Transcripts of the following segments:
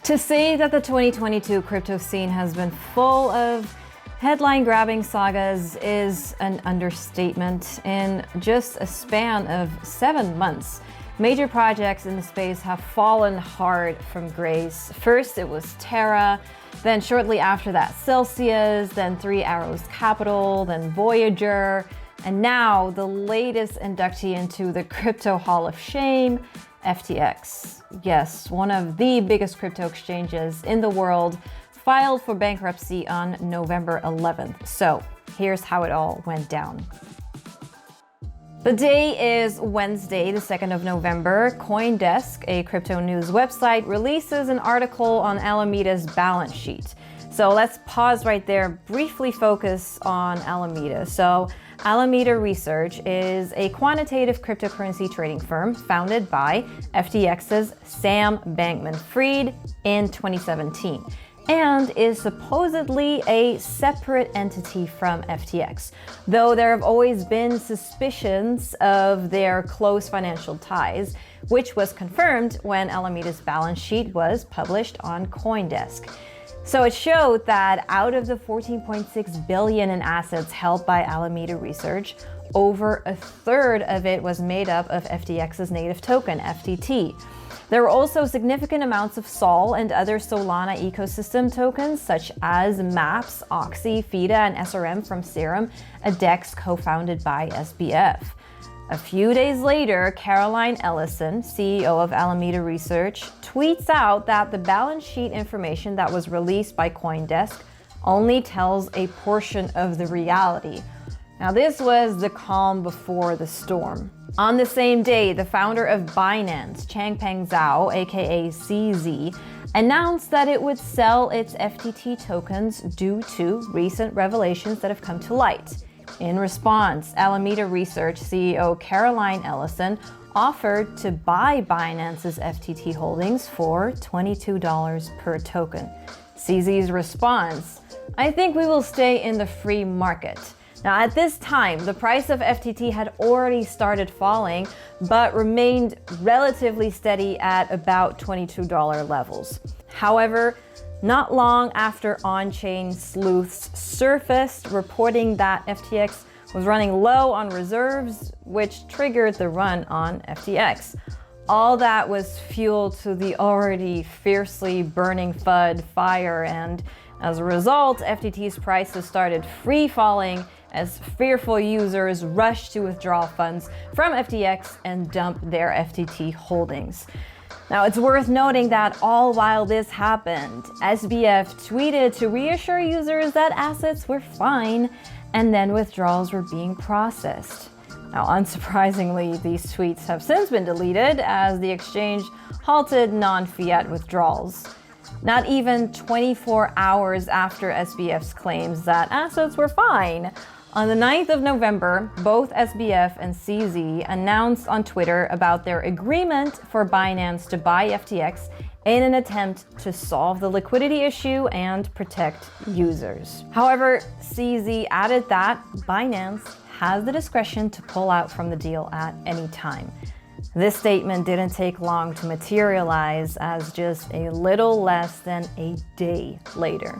To say that the 2022 crypto scene has been full of headline-grabbing sagas is an understatement. In just a span of 7 months, major projects in the space have fallen hard from grace. First, it was Terra, then shortly after that, Celcius, then Three Arrows Capital, then Voyager, and now the latest inductee into the Crypto Hall of Shame, FTX. Yes, one of the biggest crypto exchanges in the world filed for bankruptcy on November 11th. So here's how it all went down. The day is Wednesday, the 2nd of November. CoinDesk, a crypto news website, releases an article on Alameda's balance sheet. So let's pause right there, briefly focus on Alameda. So Alameda Research is a quantitative cryptocurrency trading firm founded by FTX's Sam Bankman-Fried in 2017 and is supposedly a separate entity from FTX, though there have always been suspicions of their close financial ties, which was confirmed when Alameda's balance sheet was published on CoinDesk. So it showed that out of the $14.6 billion in assets held by Alameda Research, over a third of it was made up of FTX's native token, FTT. There were also significant amounts of Sol and other Solana ecosystem tokens such as MAPS, Oxy, FIDA, and SRM from Serum, a DEX co-founded by SBF. A few days later, Caroline Ellison, CEO of Alameda Research, tweets out that the balance sheet information that was released by CoinDesk only tells a portion of the reality. Now, this was the calm before the storm. On the same day, the founder of Binance, Changpeng Zhao, aka CZ, announced that it would sell its FTT tokens due to recent revelations that have come to light. In response, Alameda Research CEO Caroline Ellison offered to buy Binance's FTT holdings for $22 per token. CZ's response: "I think we will stay in the free market." Now, at this time, the price of FTT had already started falling, but remained relatively steady at about $22 levels. However, not long after on-chain sleuths surfaced reporting that FTX was running low on reserves, which triggered the run on FTX. All that was fuel to the already fiercely burning FUD fire, and as a result, FTT's prices started free falling as fearful users rushed to withdraw funds from FTX and dump their FTT holdings. Now, it's worth noting that all while this happened, SBF tweeted to reassure users that assets were fine and then withdrawals were being processed. Now, unsurprisingly, these tweets have since been deleted as the exchange halted non-fiat withdrawals. Not even 24 hours after SBF's claims that assets were fine, on the 9th of November, both SBF and CZ announced on Twitter about their agreement for Binance to buy FTX in an attempt to solve the liquidity issue and protect users. However, CZ added that Binance has the discretion to pull out from the deal at any time. This statement didn't take long to materialize, as just a little less than a day later,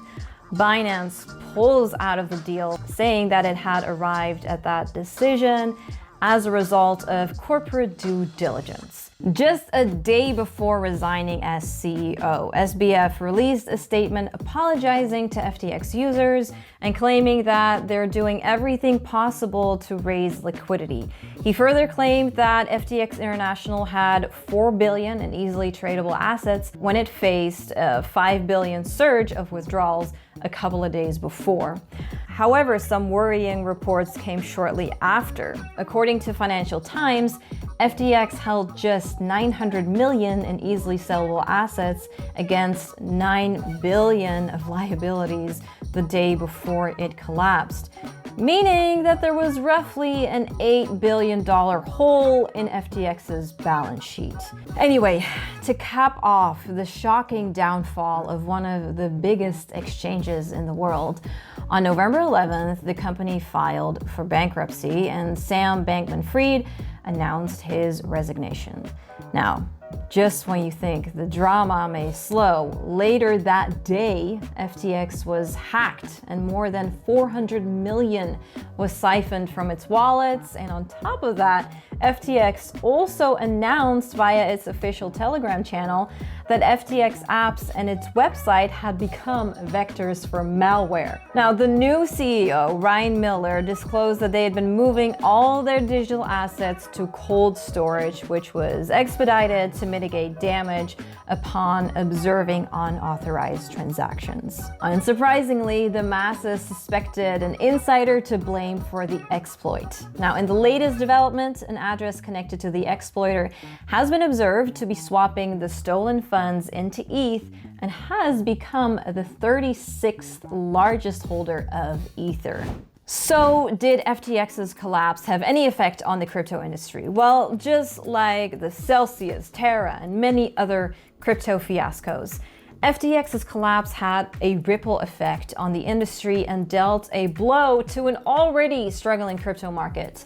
Binance pulls out of the deal, saying that it had arrived at that decision as a result of corporate due diligence. Just a day before resigning as CEO, SBF released a statement apologizing to FTX users and claiming that they're doing everything possible to raise liquidity. He further claimed that FTX International had $4 billion in easily tradable assets when it faced a $5 billion surge of withdrawals a couple of days before. However, some worrying reports came shortly after. According to Financial Times, FTX held just $900 million in easily sellable assets against $9 billion of liabilities the day before it collapsed, meaning that there was roughly an $8 billion hole in FTX's balance sheet. Anyway, to cap off the shocking downfall of one of the biggest exchanges in the world, on November 11th, the company filed for bankruptcy and Sam Bankman-Fried announced his resignation. Now, Just when you think the drama may slow, later that day, FTX was hacked and more than 400 million was siphoned from its wallets. And on top of that, FTX also announced via its official Telegram channel that FTX apps and its website had become vectors for malware. Now, the new CEO, Ryan Miller, disclosed that they had been moving all their digital assets to cold storage, which was expedited to mitigate damage upon observing unauthorized transactions. Unsurprisingly, the masses suspected an insider to blame for the exploit. Now, in the latest development, an address connected to the exploiter has been observed to be swapping the stolen funds into ETH and has become the 36th largest holder of Ether. So, did FTX's collapse have any effect on the crypto industry? Well, just like the Celcius, Terra, and many other crypto fiascos, FTX's collapse had a ripple effect on the industry and dealt a blow to an already struggling crypto market.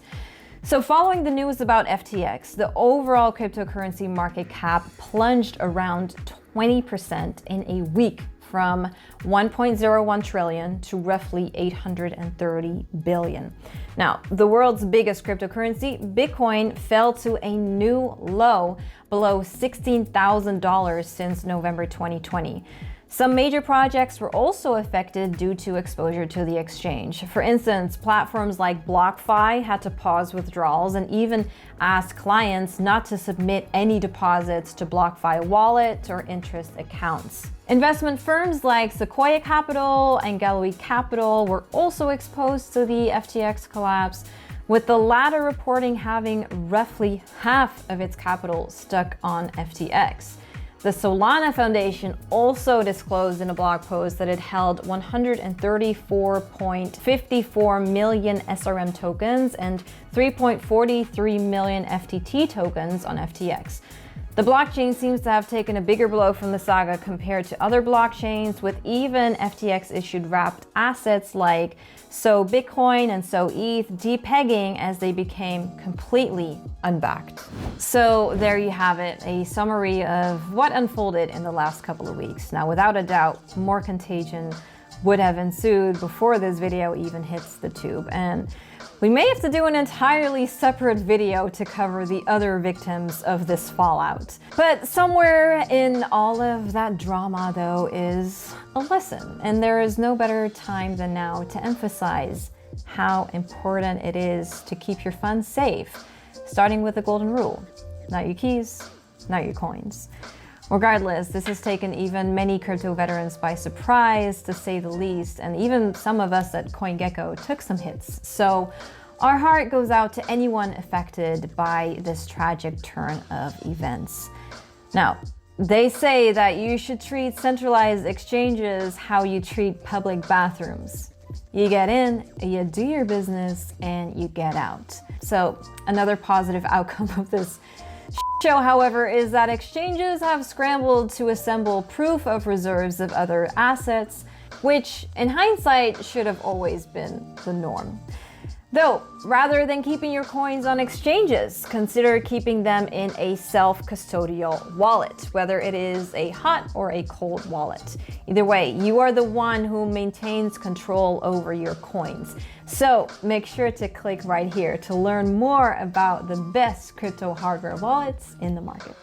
So following the news about FTX, the overall cryptocurrency market cap plunged around 20% in a week, from 1.01 trillion to roughly 830 billion. Now, the world's biggest cryptocurrency, Bitcoin, fell to a new low below $16,000 since November 2020. Some major projects were also affected due to exposure to the exchange. For instance, platforms like BlockFi had to pause withdrawals and even ask clients not to submit any deposits to BlockFi wallet or interest accounts. Investment firms like Sequoia Capital and Gallery Capital were also exposed to the FTX collapse, with the latter reporting having roughly half of its capital stuck on FTX. The Solana Foundation also disclosed in a blog post that it held 134.54 million SRM tokens and 3.43 million FTT tokens on FTX. The blockchain seems to have taken a bigger blow from the saga compared to other blockchains, with even FTX issued wrapped assets like So Bitcoin and So ETH depegging as they became completely unbacked. So there you have it, a summary of what unfolded in the last couple of weeks. Now, without a doubt, more contagion would have ensued before this video even hits the tube. And we may have to do an entirely separate video to cover the other victims of this fallout. But somewhere in all of that drama, though, is a lesson. And there is no better time than now to emphasize how important it is to keep your funds safe, starting with the golden rule: not your keys, not your coins. Regardless, this has taken even many crypto veterans by surprise, to say the least, and even some of us at CoinGecko took some hits. So our heart goes out to anyone affected by this tragic turn of events. Now, they say that you should treat centralized exchanges how you treat public bathrooms. You get in, you do your business, and you get out. So another positive outcome of this show, however, is that exchanges have scrambled to assemble proof of reserves of other assets, which in hindsight should have always been the norm. Though, rather than keeping your coins on exchanges, consider keeping them in a self-custodial wallet, whether it is a hot or a cold wallet. Either way, you are the one who maintains control over your coins. So make sure to click right here to learn more about the best crypto hardware wallets in the market.